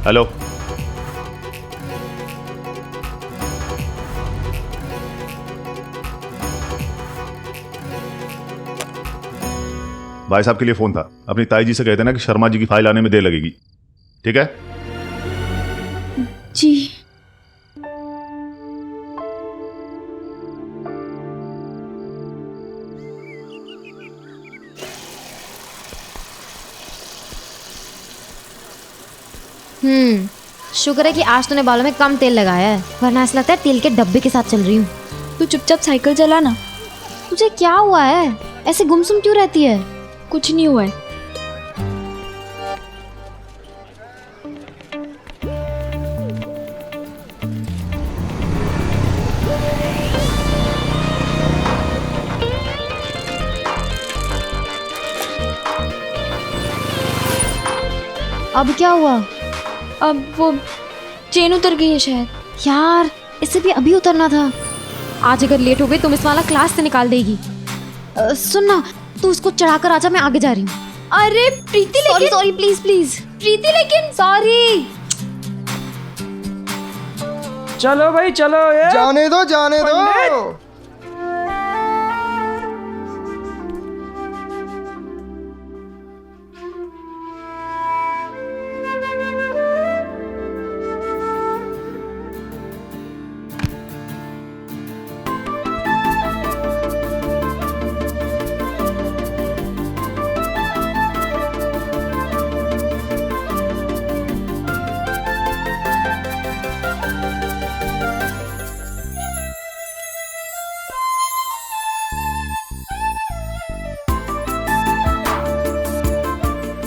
Hello, भाई साहब के लिए फोन था। अपनी ताई जी से कहते ना कि शर्मा जी की फाइल आने में देर लगेगी, ठीक है? जी। शुक्र है कि आज तूने बालों में कम तेल लगाया है, वरना ऐसा लगता है तेल के डब्बे के साथ चल रही हूँ। तू चुपचाप साइकिल चला ना। तुझे क्या हुआ है? ऐसे गुमसुम क्यों रहती है? कुछ नहीं हुआ है। अब क्या हुआ? अब वो चेन उतर गई है शायद। यार, इसे भी अभी उतरना था। आज अगर लेट हो गई तो मिस वाला क्लास से निकाल देगी। सुन ना, तू उसको चढ़ाकर आजा, मैं आगे जा रही हूँ। अरे प्रीति, लेकिन सॉरी प्लीज प्लीज प्रीति, लेकिन सॉरी। चलो भाई चलो, ये जाने दो जाने दो।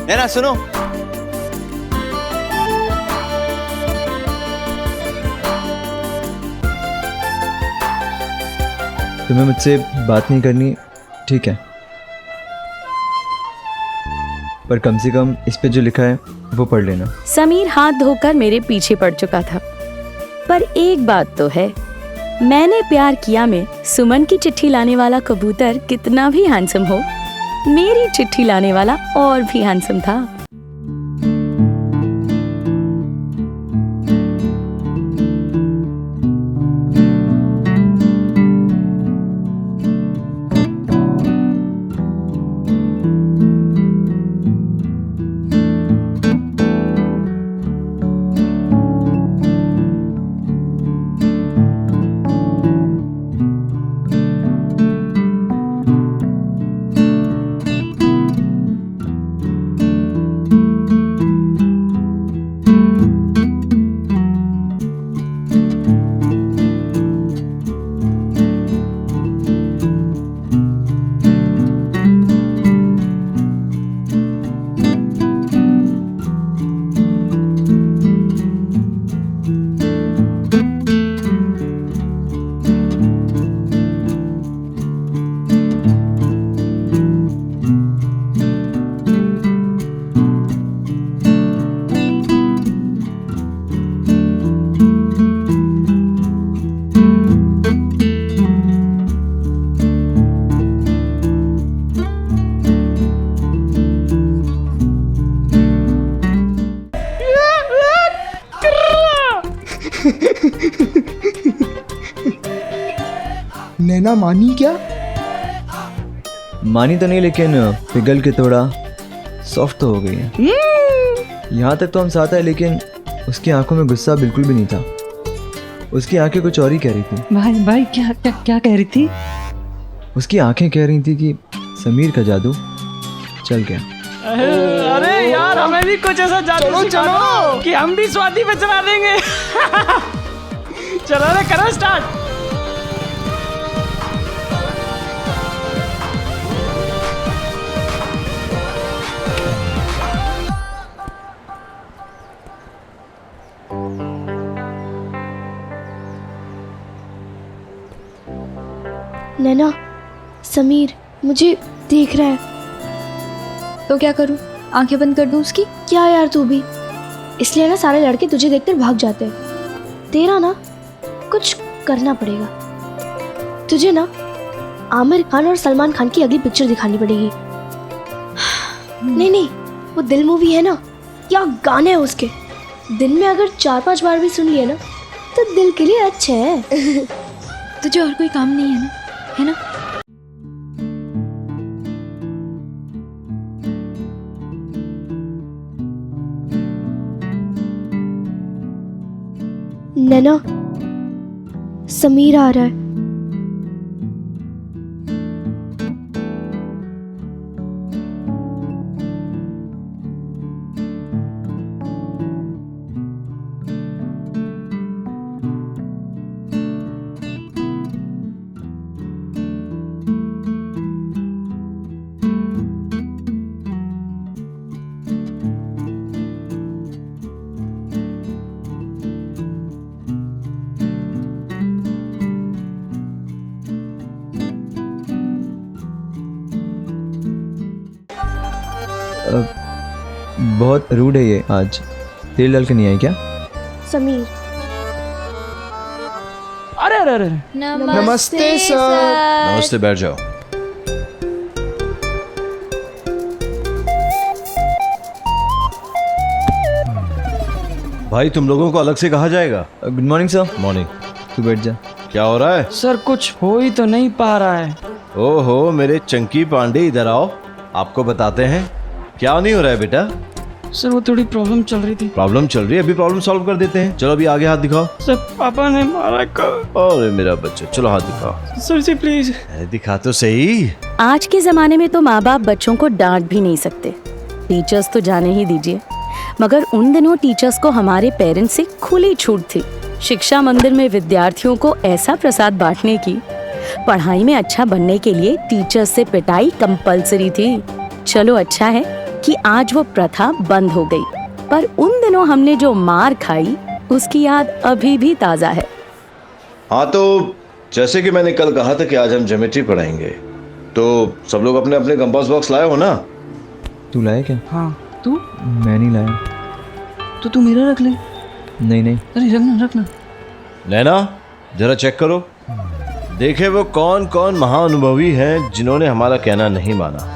नैना सुनो, तुम्हें मुझसे बात नहीं करनी, ठीक है, पर कम से कम इस पे जो लिखा है वो पढ़ लेना। समीर हाथ धोकर मेरे पीछे पड़ चुका था, पर एक बात तो है, मैंने प्यार किया में सुमन की चिट्ठी लाने वाला कबूतर कितना भी हैंडसम हो, मेरी चिट्ठी लाने वाला और भी हैंडसम था। नैना मानी क्या? मानी तो नहीं, लेकिन पिघल के थोड़ा सॉफ्ट तो हो गई है। यहाँ तक तो हम साथ है, लेकिन उसकी आंखों में गुस्सा बिल्कुल भी नहीं था। उसकी आंखें कुछ और ही कह रही थी। भाई भाई क्या क्या क्या कह रही थी? उसकी आंखें कह रही थी कि समीर का जादू चल गया। अरे यार, हमें भी कुछ ऐसा जादू सिखा दो कि हम भी स्वाति पे चला देंगे। चलो रे, करो स्टार्ट। नैना, समीर मुझे देख रहा है। तो क्या करूं? आंखें बंद कर दूं उसकी? क्या यार तू भी, इसलिए ना सारे लड़के तुझे देखकर भाग जाते हैं। तेरा ना कुछ करना पड़ेगा। तुझे ना आमिर खान और सलमान खान की अगली पिक्चर दिखानी पड़ेगी। नहीं नहीं, वो दिल मूवी है ना, क्या गाने हैं उसके, दिन में अगर 4-5 बार भी सुन लिया ना तो दिल के लिए अच्छा है। तुझे और कोई काम नहीं है ना, है ना? नैना, समीर आ रहा है। बहुत रूड है ये आज। तेल डाल के नहीं आई क्या? समीर, अरे अरे अरे नमस्ते सर। नमस्ते, बैठ जाओ। भाई तुम लोगों को अलग से कहा जाएगा। Good morning sir. मॉर्निंग। तू बैठ जा। क्या हो रहा है? सर कुछ हो ही तो नहीं पा रहा है। ओहो मेरे चंकी पांडे, इधर आओ, आपको बताते हैं। क्या नहीं हो रहा है बेटा? सर वो थोड़ी प्रॉब्लम चल रही थी। प्रॉब्लम चल रही है, अभी प्रॉब्लम सॉल्व कर देते हैं। चलो अभी आगे हाथ दिखाओ। सर पापा ने मारा कब? अरे मेरा बच्चा, चलो हाथ दिखाओ। Sir ji please. अरे दिखा तो सही। आज के ज़माने में तो माँ बाप बच्चों को डांट भी नहीं सकते, टीचर्स तो जाने ही दीजिए। मगर उन दिनों टीचर्स को हमारे पेरेंट्स से खुली छूट थी। शिक्षा मंदिर में विद्यार्थियों को ऐसा प्रसाद बांटने की, पढ़ाई में अच्छा बनने के लिए टीचर्स से पिटाई कंपलसरी थी। चलो अच्छा है कि आज वो प्रथा बंद हो गई, पर उन दिनों हमने जो मार खाई उसकी याद अभी भी ताज़ा है। हाँ तो जैसे कि मैंने कल कहा था कि आज हम ज्योमेट्री पढ़ाएंगे, तो सब लोग अपने अपने कंपास बॉक्स लाए हो ना? तू लाया क्या? हाँ तू? मैं नहीं लाया। तो तू मेरा रख ले। नहीं। अरे रखना रखना। नैना जरा चेक करो, देखे वो कौन कौन महाअनुभवी हैं जिन्होंने हमारा कहना नहीं माना।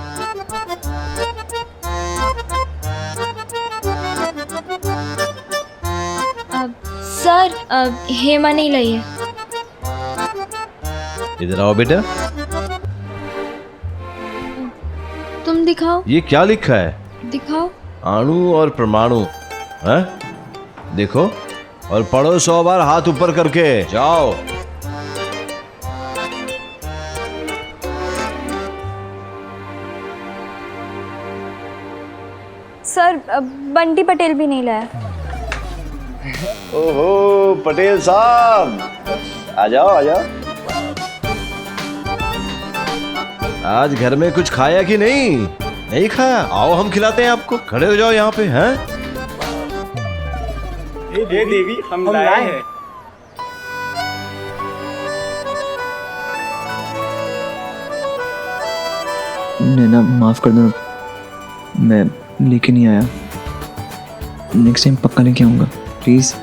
सर हेमा नहीं लाई है। इधर आओ बेटा। तुम दिखाओ। ये क्या लिखा है? दिखाओ। अणु और परमाणु है? देखो और पढ़ो 100 बार हाथ ऊपर करके। जाओ। सर बंटी पटेल भी नहीं लाया। ओहो पटेल साहब, आ जाओ आ जाओ। आज घर में कुछ खाया कि नहीं? नहीं खाया? आओ हम खिलाते हैं आपको। खड़े हो जाओ यहाँ पे। हैं? ये देवी हम लाए हैं। नैना माफ कर दो, मैं लेके नहीं आया। नेक्स्ट टाइम पक्का लेके आऊँगा, प्लीज़।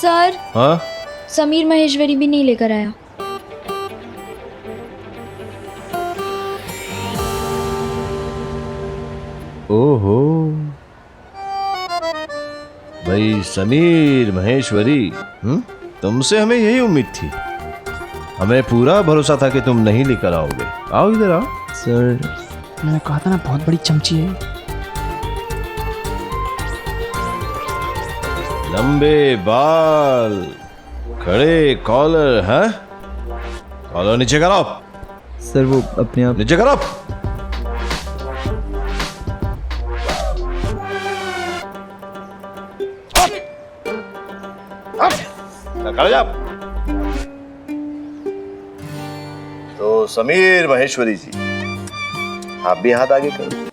सर हाँ समीर महेश्वरी भी नहीं लेकर आया। ओहो भाई समीर महेश्वरी, तुमसे हमें यही उम्मीद थी। हमें पूरा भरोसा था कि तुम नहीं लेकर आओगे। आओ इधर आओ। सर मैंने कहा था ना बहुत बड़ी चमची है। लंबे बाल, खड़े कॉलर है। कॉलर नीचे करो। सर वो अपने आप। नीचे करो। खड़े जाओ। तो समीर महेश्वरी जी, आप भी हाथ आगे करो।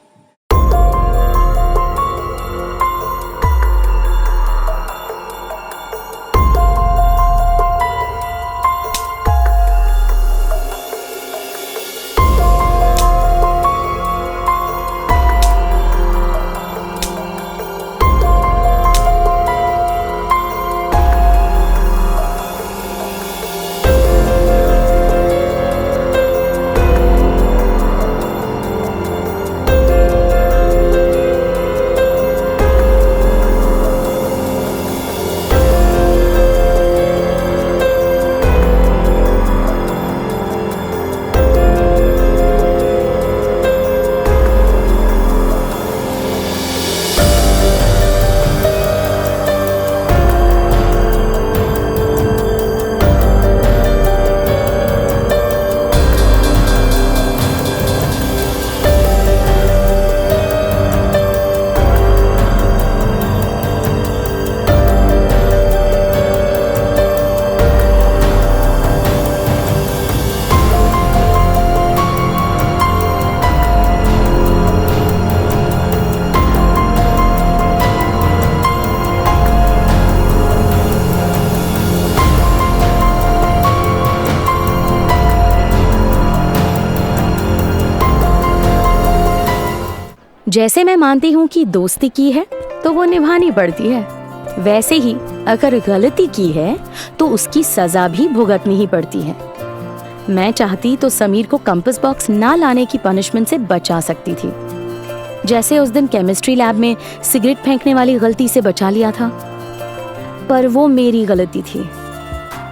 जैसे मैं मानती हूँ कि दोस्ती की है तो वो निभानी पड़ती है, वैसे ही अगर गलती की है तो उसकी सजा भी भुगतनी ही पड़ती है। मैं चाहती तो समीर को कंपास बॉक्स ना लाने की पनिशमेंट से बचा सकती थी, जैसे उस दिन केमिस्ट्री लैब में सिगरेट फेंकने वाली गलती से बचा लिया था। पर वो मेरी गलती थी,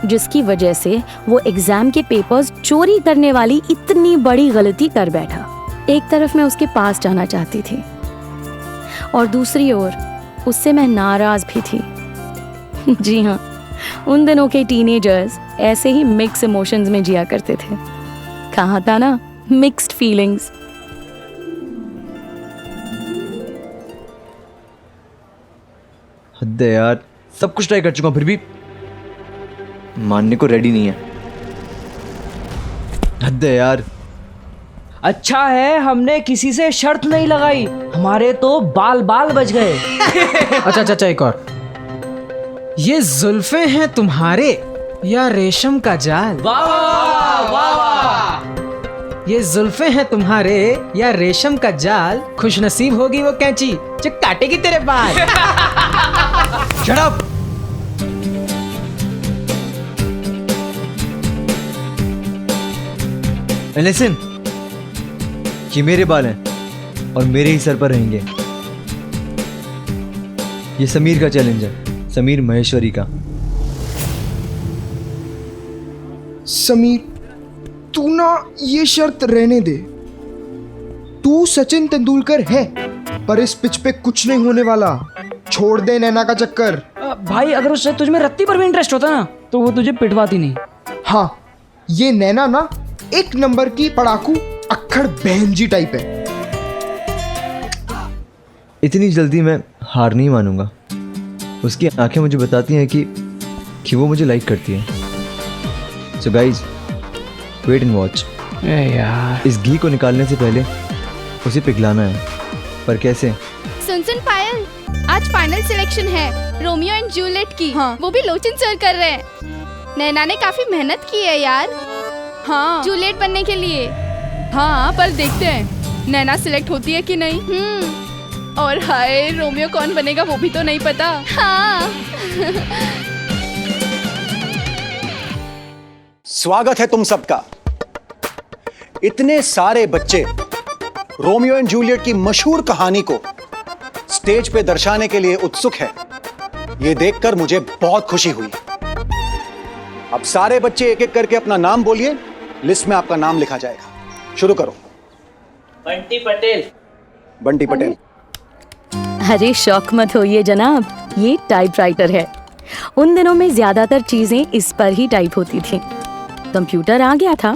जिसकी वजह से वो एग्जाम के पेपर्स चोरी करने वाली इतनी बड़ी गलती कर बैठा। एक तरफ मैं उसके पास जाना चाहती थी और दूसरी ओर उससे मैं नाराज भी थी। जी हाँ, उन दिनों के टीनेजर्स ऐसे ही मिक्स इमोशंस में जिया करते थे। कहा था ना, मिक्स्ड फीलिंग्स। हद है यार, सब कुछ ट्राई कर चुका हूं फिर भी मानने को रेडी नहीं है। हद है यार। अच्छा है हमने किसी से शर्त नहीं लगाई, हमारे तो बाल बाल बच गए। अच्छा एक और। ये जुल्फे हैं तुम्हारे या रेशम का जाल? वाह वाह। ये जुल्फे हैं तुम्हारे या रेशम का जाल, खुशनसीब होगी वो कैंची जो काटेगी तेरे बाल। Shut up. लिसन, ये मेरे बाल हैं और मेरे ही सर पर रहेंगे। ये समीर का चैलेंज है, समीर महेश्वरी का। समीर, तू ना ये शर्त रहने दे। तू सचिन तेंदुलकर है, पर इस पिच पे कुछ नहीं होने वाला। छोड़ दे नैना का चक्कर। भाई अगर उससे तुझमें रत्ती पर भी इंटरेस्ट होता ना तो वो तुझे पिटवाती नहीं। हाँ, ये नैना ना एक नंबर की पड़ाकू अक्खड़ बहनजी टाइप है। इतनी जल्दी मैं हार नहीं मानूंगा। उसकी आंखें मुझे बताती हैं कि वो मुझे लाइक करती है। So guys, wait and watch. यार इस घी को निकालने से पहले उसे पिघलाना है, पर कैसे? सुन पायल, आज फाइनल सिलेक्शन है रोमियो एंड जूलियट की। हाँ। वो भी लोचन सर कर रहे हैं। नैना ने काफी मेहनत की है यार। हाँ, जूलियट बनने के लिए। हाँ, पर देखते हैं नैना सिलेक्ट होती है कि नहीं। और हाय, रोमियो कौन बनेगा वो भी तो नहीं पता। हाँ। स्वागत है तुम सबका। इतने सारे बच्चे रोमियो एंड जूलियट की मशहूर कहानी को स्टेज पे दर्शाने के लिए उत्सुक है। ये देखकर मुझे बहुत खुशी हुई। अब सारे बच्चे एक एक करके अपना नाम बोलिए, लिस्ट में आपका नाम लिखा जाएगा। शुरू करो। बंटी पटेल। बंटी पटेल। अरे शौक मत होइए जनाब, ये टाइपराइटर है। उन दिनों में ज्यादातर चीजें इस पर ही टाइप होती थी। कंप्यूटर आ गया था,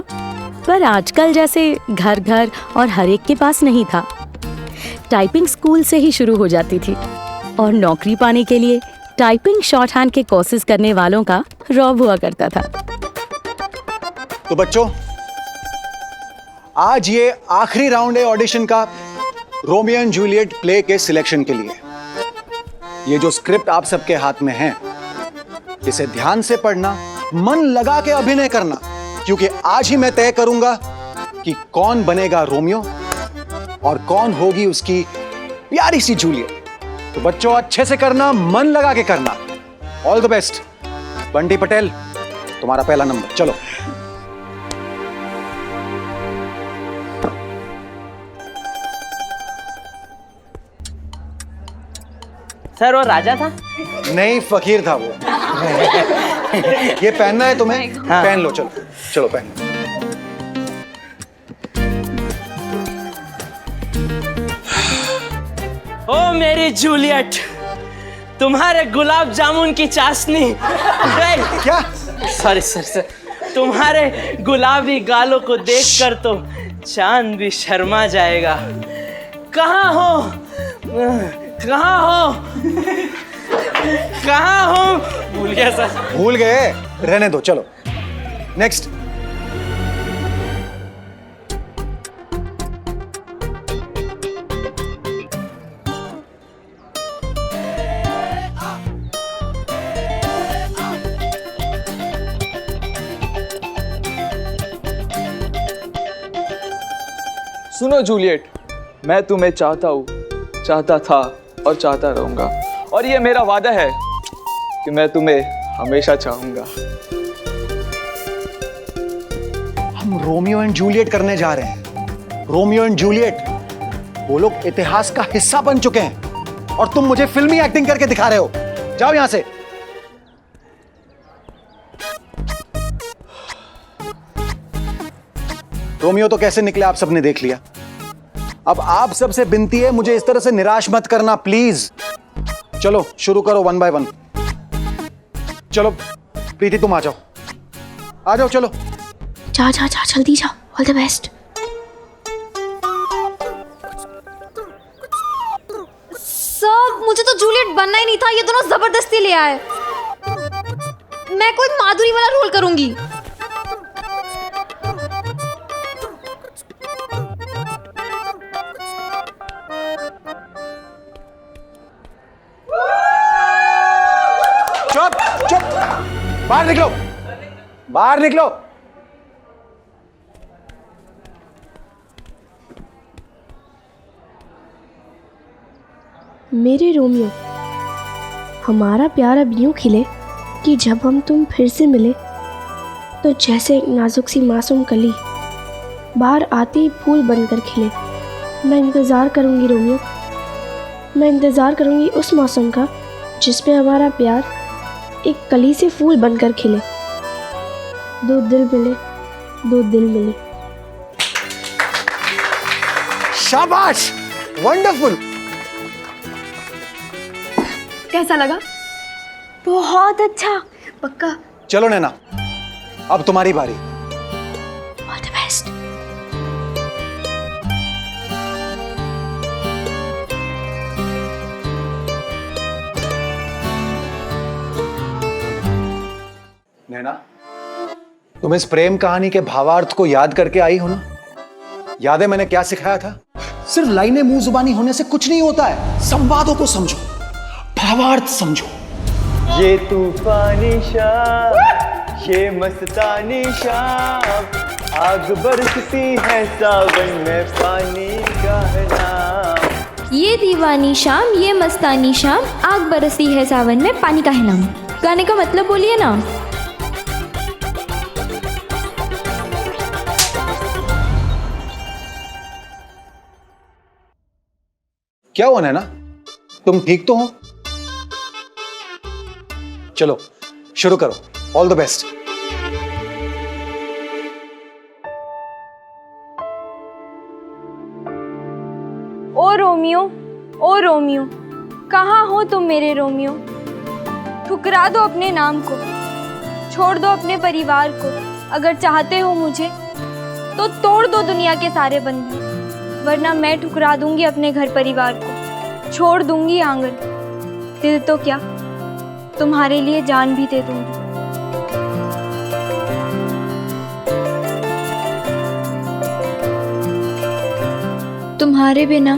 पर आजकल जैसे घर घर और हर एक के पास नहीं था। टाइपिंग स्कूल से ही शुरू हो जाती थी और नौकरी पाने के लिए टाइपिंग शॉर्ट हैंड के कोर्सेज करने वालों का रौब हुआ करता था। तो बच्चों, आज ये आखिरी राउंड है ऑडिशन का रोमियो एंड जूलियट प्ले के सिलेक्शन के लिए। ये जो स्क्रिप्ट आप सबके हाथ में है, इसे ध्यान से पढ़ना, मन लगा के अभिनय करना, क्योंकि आज ही मैं तय करूंगा कि कौन बनेगा रोमियो और कौन होगी उसकी प्यारी सी जूलियट। तो बच्चों, अच्छे से करना, मन लगा के करना। All the best. Bunty Patel, तुम्हारा पहला नंबर। चलो। सर वो राजा था? नहीं, फकीर था वो। ये पहनना है तुम्हें? हाँ। पहन लो। चलो चलो पहन लो। ओ मेरी जूलियट, तुम्हारे गुलाब जामुन की चाशनी। क्या? सॉरी, तुम्हारे गुलाबी गालों को देखकर तो चांद भी शर्मा जाएगा। कहाँ हो? भूल गया सर। भूल गए? रहने दो। चलो नेक्स्ट। सुनो जूलियट, मैं तुम्हें चाहता हूँ, चाहता था और चाहता रहूंगा, और ये मेरा वादा है कि मैं तुम्हें हमेशा चाहूंगा। हम रोमियो एंड जूलियट करने जा रहे हैं। रोमियो एंड जूलियट, वो लोग इतिहास का हिस्सा बन चुके हैं और तुम मुझे फिल्मी एक्टिंग करके दिखा रहे हो। जाओ यहां से। रोमियो तो कैसे निकले आप सबने देख लिया। अब आप सबसे विनती है, मुझे इस तरह से निराश मत करना प्लीज। चलो शुरू करो 1 बाय 1। चलो प्रीति तुम आ जाओ, आ जाओ चलो। जा जा जा जल्दी जा। All the best. सब, मुझे तो जूलियट बनना ही नहीं था, ये दोनों जबरदस्ती ले आए। मैं कोई माधुरी वाला रोल करूंगी। चुप चुप, बाहर निकलो, बाहर निकलो। मेरे रोमियो, हमारा प्यार अब यूं खिले कि जब हम तुम फिर से मिले तो जैसे एक नाजुक सी मासूम कली बाहर आते ही फूल बनकर खिले। मैं इंतज़ार करूंगी रोमियो, मैं इंतज़ार करूंगी उस मौसम का जिस पे हमारा प्यार एक कली से फूल बनकर खिले। दो दिल मिले, दो दिल मिले। शाबाश, वंडरफुल। कैसा लगा? बहुत अच्छा। पक्का? चलो नैना, अब तुम्हारी बारी। All the best. नैना, तुम इस प्रेम कहानी के भावार्थ को याद करके आई हो ना? याद है मैंने क्या सिखाया था? सिर्फ लाइनें मुंह जुबानी होने से कुछ नहीं होता है। संवादों को समझो, भावार्थ समझो। ये तूफानी शाम, ये मस्तानी शाम, आग बरसती है सावन में पानी का है नाम। ये दीवानी शाम, ये मस्तानी शाम, आग बरसती है सावन में पानी का है नाम। गाने का मतलब बोलिए ना। क्या हुआ नैना, तुम ठीक तो हो? चलो शुरू करो। All the best. ओ रोमियो, ओ रोमियो, कहाँ हो तुम मेरे रोमियो? ठुकरा दो अपने नाम को, छोड़ दो अपने परिवार को। अगर चाहते हो मुझे तो तोड़ दो दुनिया के सारे बंधन, वरना मैं ठुकरा दूंगी अपने घर परिवार को, छोड़ दूंगी आंगन। दिल तो क्या, तुम्हारे लिए जान भी दे दूंगी। तुम्हारे बिना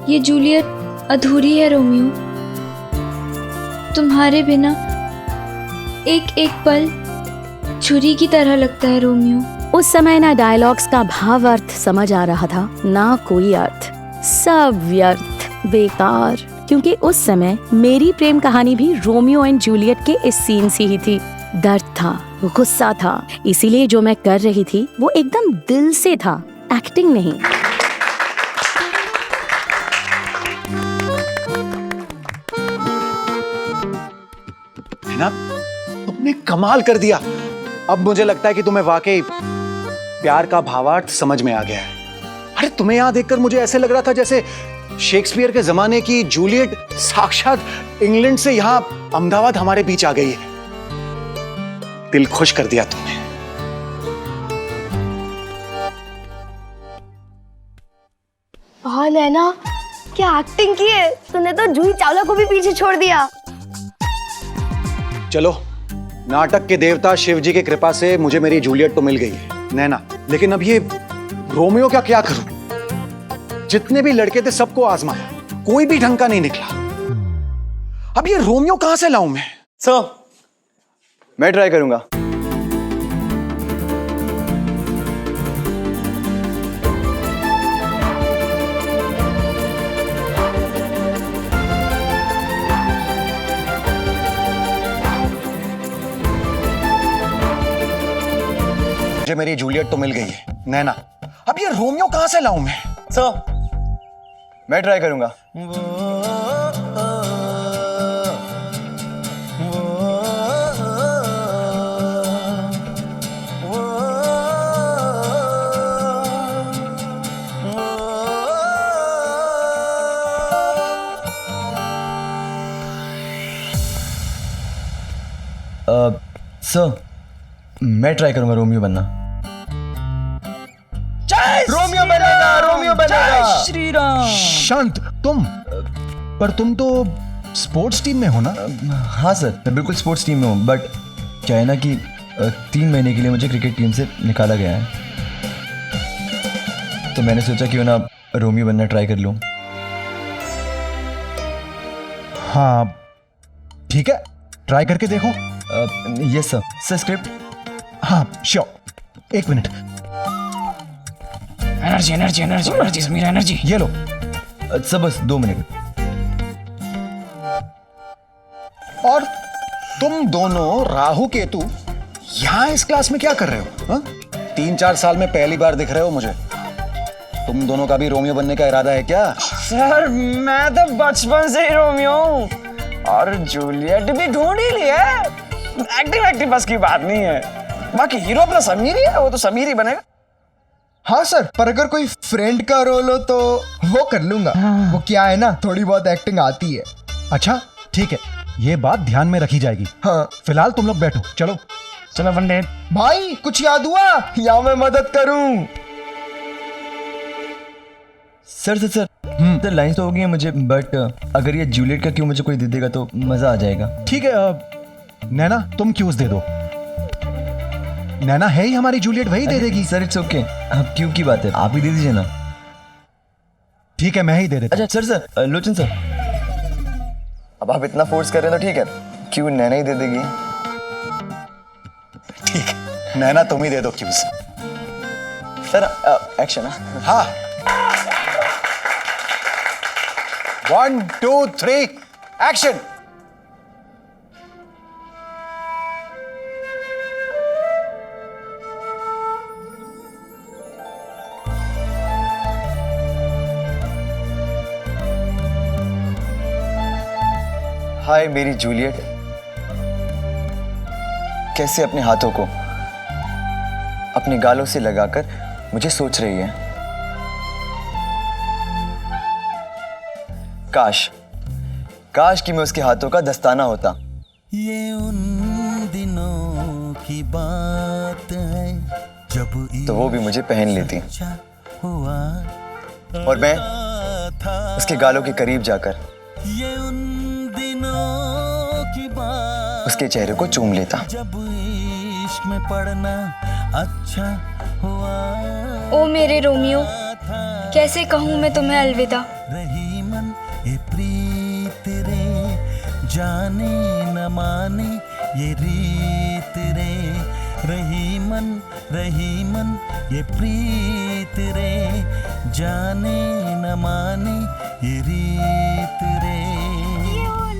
ये जूलियट अधूरी है रोमियो। तुम्हारे बिना एक एक पल छुरी की तरह लगता है रोमियो। उस समय ना डायलॉग्स का भाव अर्थ समझ आ रहा था, ना कोई अर्थ, सब व्यर्थ, बेकार। क्योंकि उस समय मेरी प्रेम कहानी भी रोमियो एंड जूलियट के इस सीन से ही थी। दर्द था, गुस्सा था, इसीलिए जो मैं कर रही थी वो एकदम दिल से था, एक्टिंग नहीं। है ना, तुमने कमाल कर दिया। अब मुझे लगता है कि तुम्हें वाकई प्यार का भावार्थ समझ में आ गया है। अरे तुम्हें यहां देखकर मुझे ऐसे लग रहा था जैसे शेक्सपियर के जमाने की जूलियट साक्षात इंग्लैंड से यहां अहमदाबाद हमारे बीच आ गई है। दिल खुश कर दिया तुमने। हाँ नैना, क्या एक्टिंग की है तूने तो जूही चावला को भी पीछे छोड़ दिया। चलो, नाटक के देवता शिव जी की कृपा से मुझे मेरी जूलियट तो मिल गई है नैना, लेकिन अब ये रोमियो का क्या करूं? जितने भी लड़के थे सबको आजमाया, कोई भी ढंग का नहीं निकला। अब ये रोमियो कहां से लाऊं मैं? मैं ट्राई करूंगा। मुझे मेरी जूलियट तो मिल गई है, नैना। अब ये रोमियो कहां से लाऊं मैं? मैं ट्राई करूंगा। सर, मैं ट्राई करूंगा रोमियो बनना। रोमियो बनेगा, रोमियो बनेगा। श्री राम। शांत, पर तुम तो स्पोर्ट्स टीम में हो ना? हाँ सर, मैं बिल्कुल स्पोर्ट्स टीम में हूँ, बट क्या है ना कि 3 महीने के लिए मुझे क्रिकेट टीम से निकाला गया है, तो मैंने सोचा क्यों ना रोमियो बनना ट्राई कर लूँ। हाँ ठीक है, ट्राई करके देखो। Yes sir. Sir script? हाँ sure, 1 minute. Energy energy energy energy Sameer, energy. ये लो। सर बस 2 मिनट। और तुम दोनों राहु केतु यहाँ इस क्लास में क्या कर रहे हो? हा? 3-4 साल में पहली बार दिख रहे हो मुझे। तुम दोनों का भी रोमियो बनने का इरादा है क्या? सर मैं तो बचपन से ही रोमियो हूँ, और जूलियट भी ढूंढ ही ली है। एक्टिंग बस की बात नहीं है, बाकी हीरो अपना समीर ही है, वो तो समीर ही बनेगा। हाँ सर, पर अगर कोई फ्रेंड का रोल हो तो वो कर लूंगा। वो क्या है ना, थोड़ी बहुत एक्टिंग आती है। अच्छा ठीक है, ये बात ध्यान में रखी जाएगी। हाँ फिलहाल तुम लोग बैठो, चलो। चलो पंडित। भाई कुछ याद हुआ या मैं मदद करूं? सर लाइंस तो हो गई है मुझे, बट अगर ये जूलियट का क्यों मुझे कोई दे देगा तो मजा आ जाएगा। ठीक है, नैना तुम क्यूज दे दो। नैना है ही हमारी जूलियट, वही दे देगी। सर इट्स ओके, अब क्यों की बात है, आप ही दे दीजिए ना। ठीक है, मैं ही दे देता। अच्छा सर, लोचन सर, अब आप इतना फोर्स कर रहे हैं तो ठीक है, क्यों नैना ही दे देगी। ठीक है, नैना तुम ही दे दो क्यूज। Sir action. हाँ 1 2 3 एक्शन। हाय मेरी जूलियट, कैसे अपने हाथों को अपने गालों से लगाकर मुझे सोच रही है। काश कि मैं उसके हाथों का दस्ताना होता। ये उन दिनों की बात है जब तो वो भी मुझे पहन लेती हुआ और मैं उसके गालों के करीब जाकर ये उन दिनों की बात उसके चेहरे को चूम लेता। जब इश्क में पड़ना अच्छा हुआ। ओ मेरे रोमियो, कैसे कहूँ मैं तुम्हें अलविदा। रही मन ये प्रीत रे, जाने न माने ये रीत रे। रही मन ये प्रीत रे, जाने न माने ये रीत रे। ये उन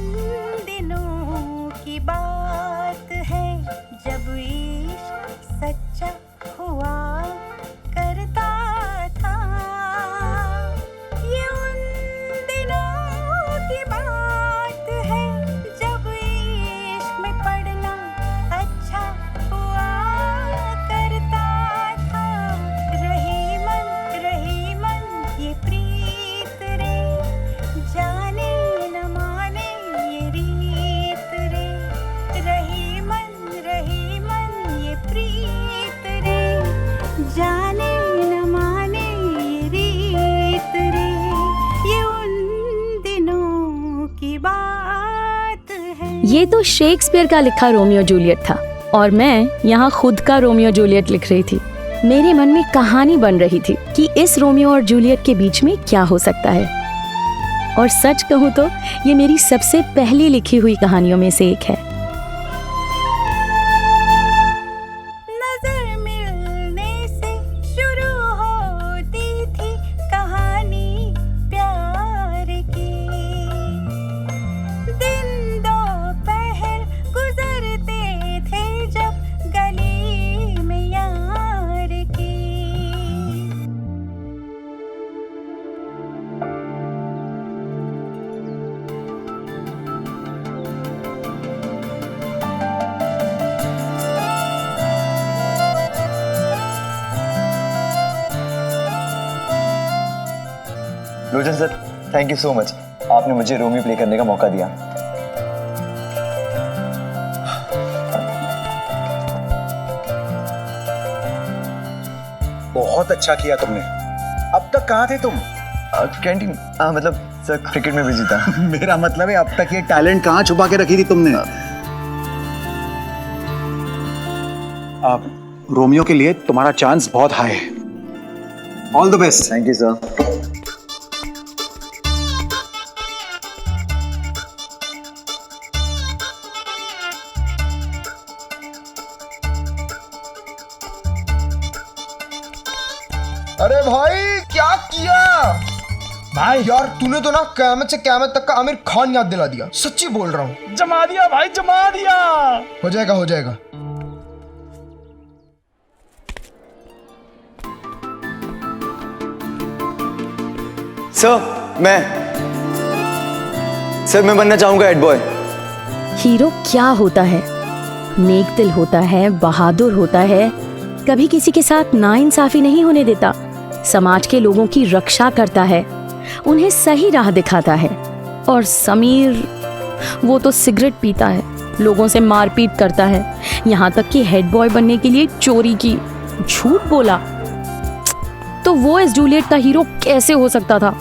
दिनों की बात है जब इश्क सच्चा हुआ करता था। ये उन दिनों की बात है जब इश्क में पड़ना अच्छा हुआ करता था। रही मन ये प्रीत रे, जाने न माने ये रीत रे। रही मन ये प्रीत रे, जाने न माने ये रीत रे। ये उन दिनों की बात है। ये तो शेक्सपियर का लिखा रोमियो जूलियट था और मैं यहाँ खुद का रोमियो जूलियट लिख रही थी। मेरे मन में कहानी बन रही थी कि इस रोमियो और जूलियट के बीच में क्या हो सकता है। और सच कहूँ तो ये मेरी सबसे पहली लिखी हुई कहानियों में से एक है। नजर मिलने से शुरू होती थी कहानी प्यार की। दिन दोपहर गुजरते थे जब गली में यहाँ Lochan sir, thank you so much, आपने मुझे रोमियो प्ले करने का मौका दिया। बहुत अच्छा किया तुमने। अब तक कहाँ थे तुम? कैंटीन, मतलब सर क्रिकेट में बिजी था। मेरा मतलब है अब तक ये टैलेंट कहाँ छुपा के रखी थी तुमने? अब रोमियो के लिए तुम्हारा चांस बहुत हाई है। All the best. Thank you sir. अरे भाई क्या किया भाई? यार तूने तो ना क़यामत से क़यामत तक का आमिर खान याद दिला दिया, सच्ची बोल रहा हूँ। जमा दिया भाई, जमा दिया। हो जाएगा हो जाएगा। सर मैं बनना चाहूंगा हेड बॉय। हीरो क्या होता है? नेक दिल होता है, बहादुर होता है, कभी किसी के साथ नाइंसाफी नहीं होने देता, समाज के लोगों की रक्षा करता है, उन्हें सही राह दिखाता है। और समीर, वो तो सिगरेट पीता है, लोगों से मारपीट करता है, यहाँ तक कि हेड बॉय बनने के लिए चोरी की, झूठ बोला। तो वो इस जूलियट का हीरो कैसे हो सकता था?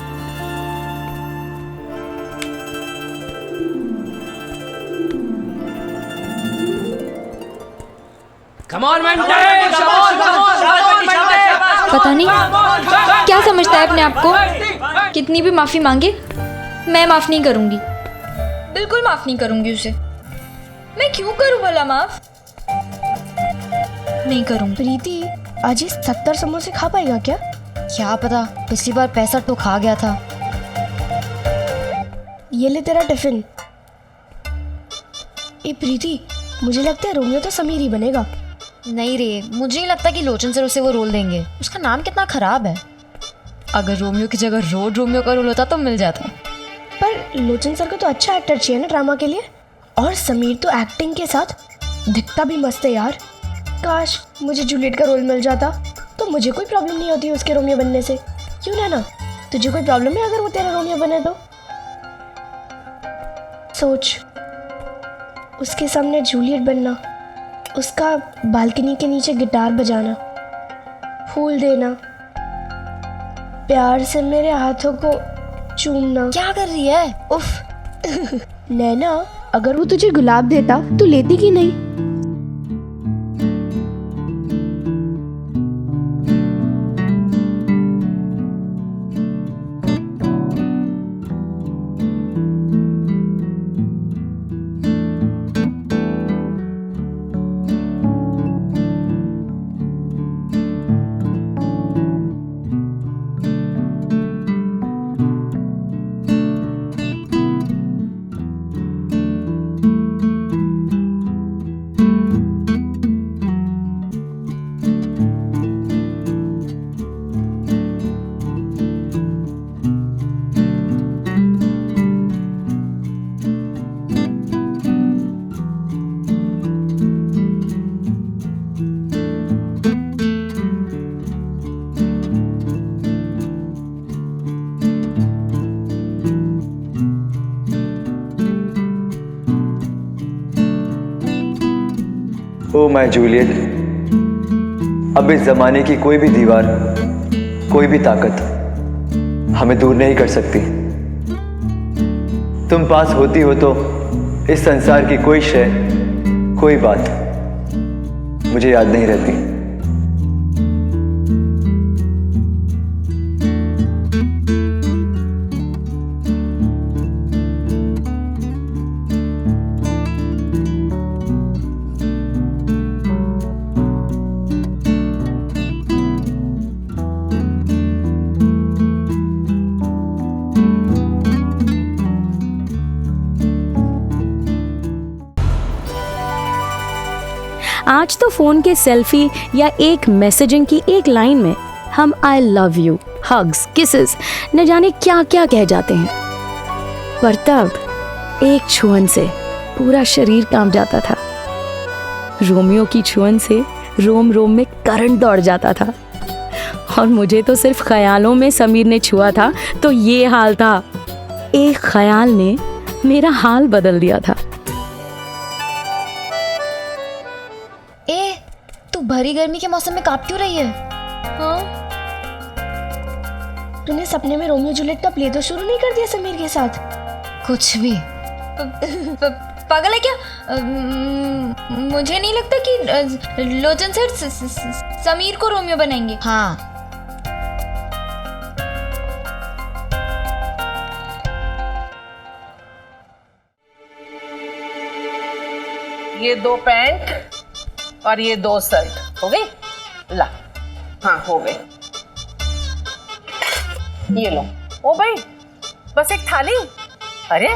पता नहीं क्या समझता है अपने आप को। कितनी भी माफी मांगे मैं माफ नहीं करूंगी, बिल्कुल माफ नहीं करूंगी उसे। मैं क्यों करूं भला माफ? नहीं करूंगी। प्रीति, आज ये 70 समोसे खा पाएगा क्या? क्या पता, पिछली बार 65 तो खा गया था। ये ले तेरा टिफिन। ए प्रीति, मुझे लगता है रोमियो तो समीर ही बनेगा। नहीं रे, मुझे नहीं लगता कि लोचन सर उसे वो रोल देंगे। उसका नाम कितना खराब है। अगर रोमियो की जगह रोमियो का रोल होता तो मिल जाता। पर लोचन सर को तो अच्छा एक्टर चाहिए ना ड्रामा के लिए। और समीर तो एक्टिंग के साथ दिखता भी मस्त है यार। काश मुझे जूलियट का रोल मिल जाता तो मुझे कोई प्रॉब्लम नहीं होती उसके रोमियो बनने से। क्यों ना तुझे कोई प्रॉब्लम है अगर वो तेरा रोमियो बने तो? सोच, उसके सामने जूलियट बनना, उसका बालकनी के नीचे गिटार बजाना, फूल देना, प्यार से मेरे हाथों को चूमना। क्या कर रही है? उफ। नैना, अगर वो तुझे गुलाब देता तो लेती कि नहीं? ओ माय जूलियट, अब इस जमाने की कोई भी दीवार, कोई भी ताकत हमें दूर नहीं कर सकती। तुम पास होती हो तो इस संसार की कोई शय, कोई बात मुझे याद नहीं रहती। आज तो फोन के सेल्फी या एक मैसेजिंग की एक लाइन में हम I love you, hugs, kisses, न जाने क्या क्या कह जाते हैं। पर तब एक छुअन से पूरा शरीर कांप जाता था। रोमियो की छुअन से रोम रोम में करंट दौड़ जाता था। और मुझे तो सिर्फ ख्यालों में समीर ने छुआ था तो ये हाल था। एक ख्याल ने मेरा हाल बदल दिया था। ए, तू भरी गर्मी के मौसम में कांप क्यों रही है? हाँ? तूने सपने में रोमियो जूलियट का प्ले तो शुरू नहीं कर दिया समीर के साथ? कुछ भी। पागल है क्या? मुझे नहीं लगता कि लोचन सर समीर को रोमियो बनाएंगे। हाँ, ये 2 पैंट और ये 2 शर्ट हो गई। ला, हाँ हो गई। ये लो। ओ भाई, बस एक थाली? अरे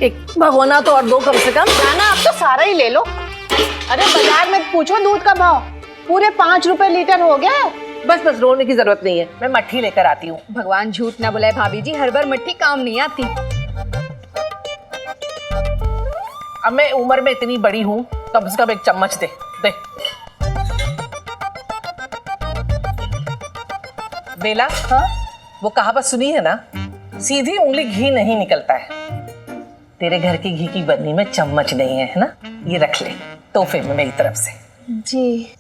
एक भगोना तो और 2 कम से कम। ना आप तो सारा ही ले लो। अरे बाजार में पूछो दूध का भाव, पूरे 5 रुपए लीटर हो गया। बस रोने की जरूरत नहीं है, मैं मट्ठी लेकर आती हूँ। भगवान झूठ ना बुलाए भाभी जी, हर बार मट्ठी काम नहीं आती। अब मैं उम्र में इतनी बड़ी हूँ, कम से कम एक चम्मच दे दे। बेला, हाँ वो कहावत सुनी है ना, सीधी उंगली घी नहीं निकलता है। तेरे घर की घी की बर्नी में चम्मच नहीं है ना, ये रख ले तोहफे में मेरी तरफ से। जी।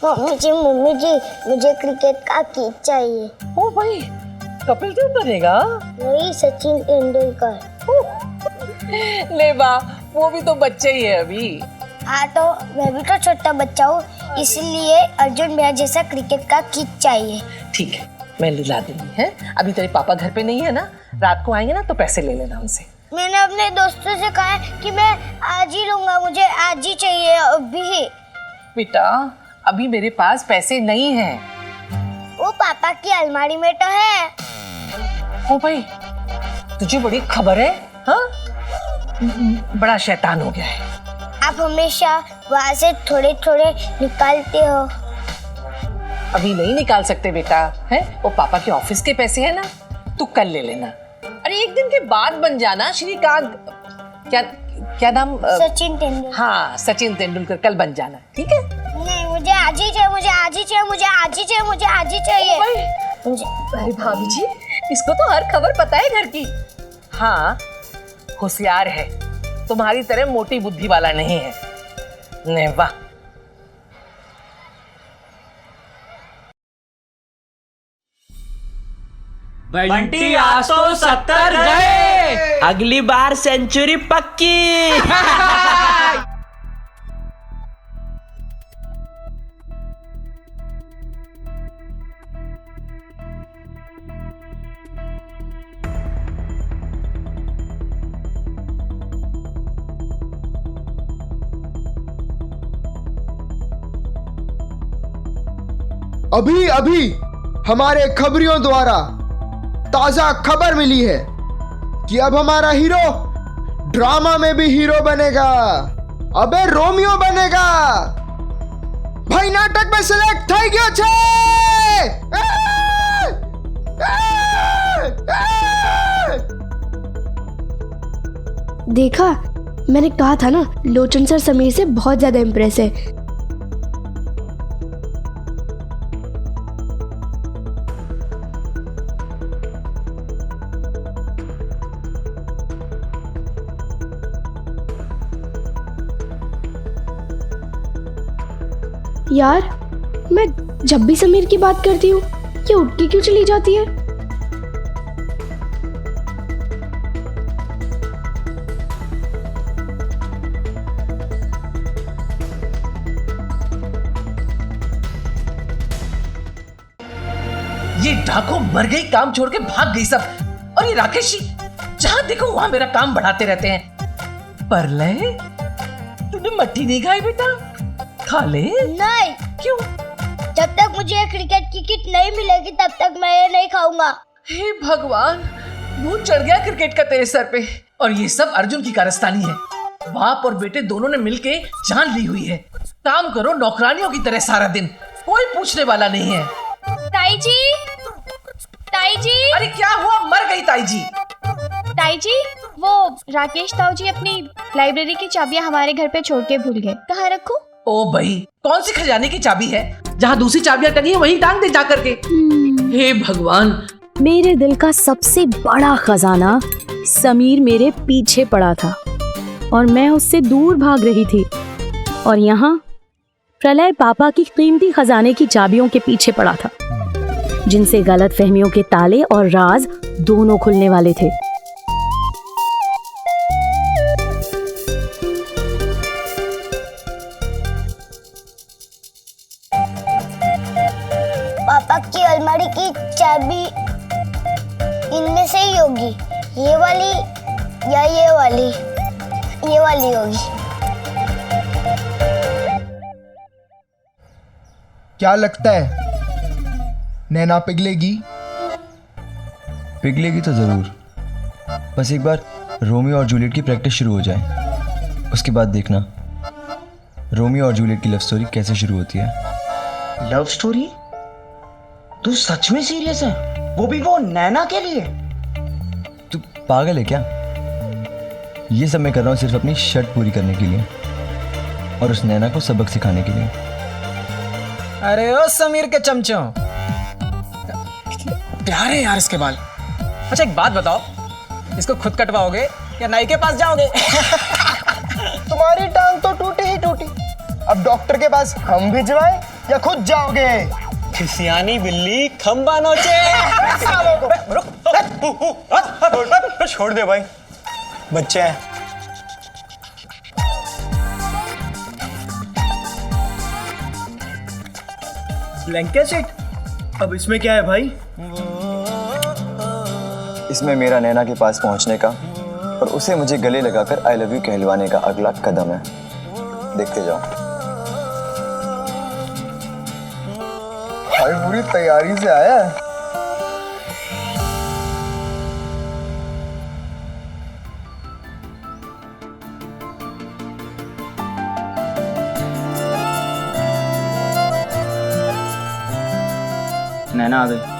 मम्मी जी मुझे क्रिकेट का किट चाहिए। ओ भाई, कपिल देव बनेगा? नहीं, सचिन तेंदुलकर। ले बा, वो भी तो बच्चे ही है अभी। हाँ तो मैं भी तो छोटा बच्चा हूँ, इसलिए अर्जुन भैया जैसा क्रिकेट का किट चाहिए। ठीक है, मैं ला दूंगी है। अभी तेरे पापा घर पे नहीं है ना, रात को आएंगे ना तो पैसे ले लेना उनसे। मैंने अपने दोस्तों से कहा है कि मैं आज ही लूंगा, मुझे आज ही चाहिए अभी। बेटा अभी मेरे पास पैसे नहीं हैं। वो पापा की अलमारी में तो है। ओ भाई, तुझे बड़ी खबर है? हाँ, बड़ा शैतान हो गया है। आप हमेशा वहाँ से थोड़े थोड़े निकालते हो। अभी नहीं निकाल सकते बेटा, है वो पापा के ऑफिस के पैसे है ना, तू कल ले लेना। अरे एक दिन के बाद बन जाना। श्रीकांत, क्या नाम? सचिन तेंदुलकर। हाँ सचिन तेंदुलकर, कल बन जाना, ठीक है? नहीं, मुझे आज ही चाहिए, मुझे आज ही चाहिए, मुझे आज ही चाहिए, मुझे आज ही चाहिए। अरे भाभी जी, इसको तो हर खबर पता है घर की। हाँ, होशियार है, तुम्हारी तरह मोटी बुद्धि वाला नहीं है। ने वाह। बंटी आज तो 70 गए, अगली बार सेंचुरी पक्की। अभी अभी हमारे खबरियों द्वारा ताजा खबर मिली है कि अब हमारा हीरो ड्रामा में भी हीरो बनेगा। अबे रोमियो बनेगा भाई, नाटक में सिलेक्ट થઈ ગયો છે। देखा, मैंने कहा था ना, लोचन सर समीर से बहुत ज्यादा इम्प्रेस है। यार, मैं जब भी समीर की बात करती हूँ ये उठ के क्यों चली जाती है? ये डाकू मर गई, काम छोड़ के भाग गई सब। और ये राकेश जी, जहां देखो वहां मेरा काम बढ़ाते रहते हैं। पर ले, तूने मट्टी नहीं खाई बेटा? खा ले। नहीं। क्यों? जब तक मुझे क्रिकेट की किट नहीं मिलेगी तब तक मैं ये नहीं खाऊंगा। हे भगवान, भूत चढ़ गया क्रिकेट का तेरे सर पे। और ये सब अर्जुन की कारस्तानी है। बाप और बेटे दोनों ने मिलके जान ली हुई है। काम करो नौकरानियों की तरह सारा दिन, कोई पूछने वाला नहीं है। ताई जी, ताई जी। अरे क्या हुआ? मर गई ताई जी? ताई जी, वो राकेश ताऊ जी अपनी लाइब्रेरी की चाबियां हमारे घर पे छोड़ के भूल गए। कहाँ रखूं? ओ भाई, कौन सी खजाने की चाबी है? जहाँ दूसरी चाबियां टंगी है वहीं टांग दे जा करके। हे भगवान। मेरे दिल का सबसे बड़ा खजाना समीर मेरे पीछे पड़ा था और मैं उससे दूर भाग रही थी, और यहाँ प्रलय पापा की कीमती खजाने की चाबियों के पीछे पड़ा था, जिनसे गलत फहमियों के ताले और राज दोनों खुलने वाले थे। पापा की अलमारी की चाबी इनमें से ही होगी, ये वाली या ये वाली? ये वाली होगी। क्या लगता है नैना पिघलेगी? पिघलेगी तो ज़रूर, बस एक बार रोमियो और जूलियट की प्रैक्टिस शुरू हो जाए, उसके बाद देखना रोमियो और जूलियट की लव स्टोरी कैसे शुरू होती है। Love story? तू सच में सीरियस है? वो भी वो नैना के लिए? तू पागल है क्या? ये सब मैं कर रहा हूँ सिर्फ अपनी शर्त पूरी करने के लिए और उस नैना को सबक सिखाने के लिए। अरे ओ समीर के चमचों, प्यारे यार इसके बाल। अच्छा एक बात बताओ, इसको खुद कटवाओगे या नाई के पास जाओगे? तुम्हारी टांग तो टूटी ही टूटी, अब डॉक्टर के पास हम भिजवाएं या खुद जाओगे? खिसियानी बिल्ली खंबा नोचे। छोड़ दे भाई, बच्चे हैं। Blanket set? अब इसमें क्या है भाई? इसमें मेरा नैना के पास पहुंचने का और उसे मुझे गले लगाकर आई लव यू कहलवाने का अगला कदम है। देखते जाओ। भाई पूरी तैयारी से आया है। नैना आ गई।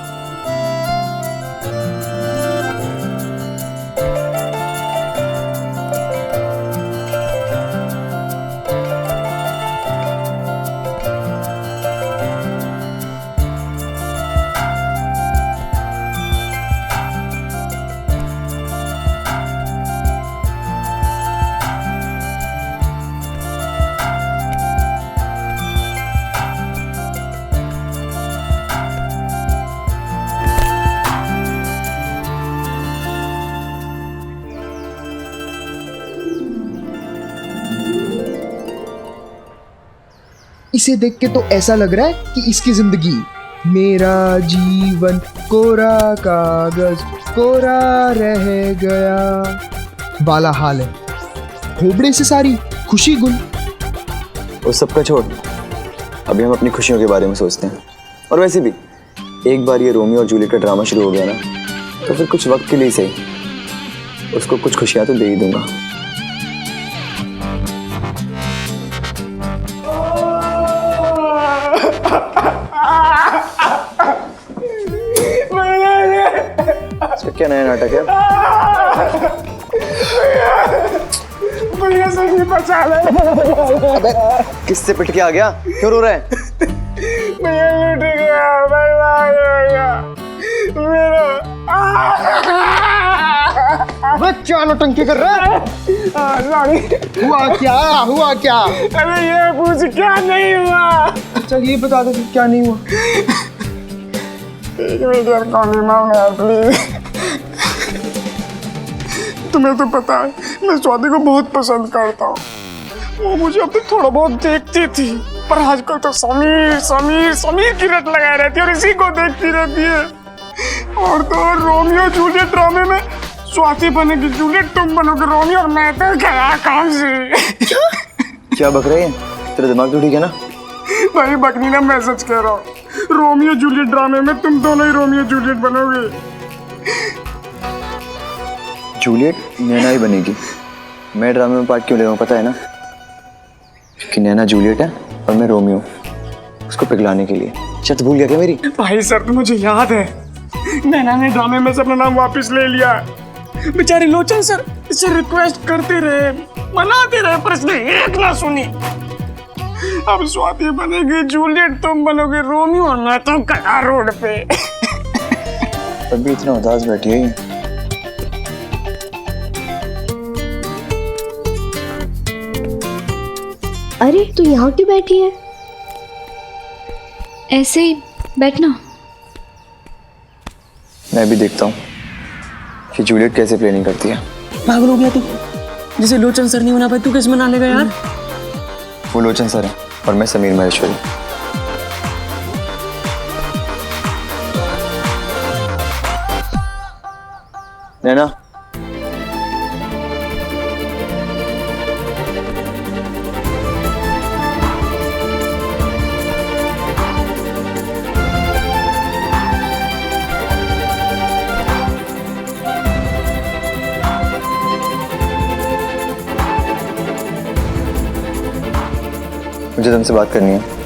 इसे देख के तो ऐसा लग रहा है कि इसकी जिंदगी मेरा जीवन कोरा कागज कोरा रह गया वाला हाल है। खोबड़े से सारी खुशी गुल। उस सब का छोड़, अभी हम अपनी खुशियों के बारे में सोचते हैं। और वैसे भी एक बार ये रोमियो और जूलियट का ड्रामा शुरू हो गया ना, तो फिर कुछ वक्त के लिए सही उसको कुछ खुशियां तो दे ही दूंगा। क्या नया नाटक है? भैया से भी बचा ले। अबे किससे पिट के आ गया? क्यों रो रहा है? भैया लूट गया, भैया मेरा। क्या नौटंकी कर रहा है? हुआ क्या? अरे ये पूछ क्या नहीं हुआ? चल ये बता दो क्या नहीं हुआ। एक मिनट यार, कॉफी मांग यार प्लीज। तुम्हें तो पता है मैं स्वाति को बहुत पसंद करता हूँ। वो मुझे अब तक थोड़ा बहुत देखती थी, पर आजकल तो समीर समीर समीर की रट लगाए रहती है और इसी को देखती रहती है। और तो रोमियो जूलियट ड्रामे में स्वाति बनेगी जूलियट, तुम बनोगे रोमियो, और मैं तो गया काम से। क्या बक रही है? तेरा दिमाग तो ठीक है ना? भाई बकनी ना, मैं सच कह रहा हूँ। रोमियो जूलियट ड्रामे में तुम दोनों ही रोमियो जूलियट बनोगे। जूलियट नैना ही बनेगी। मैं ड्रामे में पार्ट क्यों ले रहा हूँ पता है ना? क्योंकि नैना जूलियट है और मैं रोमियो, उसको पिघलाने के लिए। शर्त भूल गया क्या मेरी? भाई सर तो मुझे याद है, नैना ने ड्रामे में से अपना नाम वापस ले लिया। बेचारे लोचन सर इससे रिक्वेस्ट करते रहे, मनाते रहे, पर इसने एक ना सुनी। अब स्वाति बनेगी जूलियट, तुम बनोगे रोमियो और मैं तो कटा रोड पे। अभी इतना उदास बैठी है ये। अरे तू यहाँ क्यों बैठी है? ऐसे ही बैठना। मैं भी देखता हूँ कि जूलियट कैसे प्लानिंग करती है। पागल हो गया तू? जिसे लोचन सर नहीं बना पाए तू कैसे मना लेगा यार? वो लोचन सर है और मैं समीर महेश्वरी। नैना, मुझे तुमसे बात करनी है।